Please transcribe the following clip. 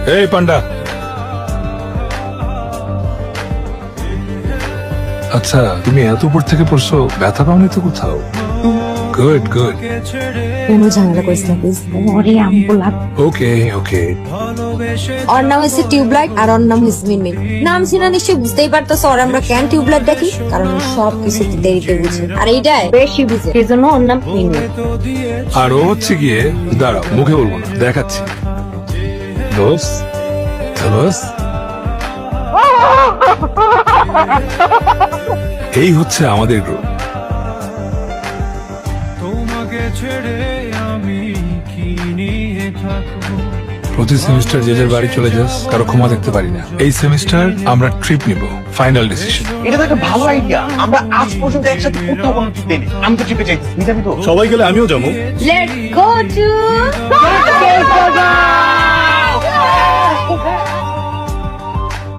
এই পান্ডা, আচ্ছা তুমি এত উপর থেকে পড়ছো, ব্যথা পাওনি তো কোথাও? Good good. কোনো ঝামেলা করিস না প্লিজ। ওরে আমগুলা। ওকে ওকে। ওর নাম হচ্ছে টিউবলাইট আর ওর নাম হচ্ছে মিনমিন। নাম শুনে নিশ্চয়ই বুঝতেই পারতেছ ওর আমরা কেন টিউবলাইট দেখি, কারণ ও সব কিছুতে দেরিতে বুঝে আর এইটাই বেশি বুঝে, সেই জন্য ওর নাম মিনমিন। আর ও হচ্ছে গিয়ে, দাঁড়াও মুখে বলবো না, দেখাচ্ছি। দোস্ত দোস্ত, এই হচ্ছে আমাদের গ্রুপ। প্রতি সেমিস্টার যে যার বাড়ি চলে যাস, কারো ক্ষমা দেখতে পারি না। এই সেমিস্টার আমরা ট্রিপ নিব, ফাইনাল ডিসিশন। এটা তো একটা ভালো আইডিয়া। আমরা আজ পর্যন্ত একসাথে কোথাও কোনো ট্রিপ দেইনি। আমি তো ট্রিপে যাইতেছি, নিজামি তো। সবাই গেলে আমিও যাবো। Let's go to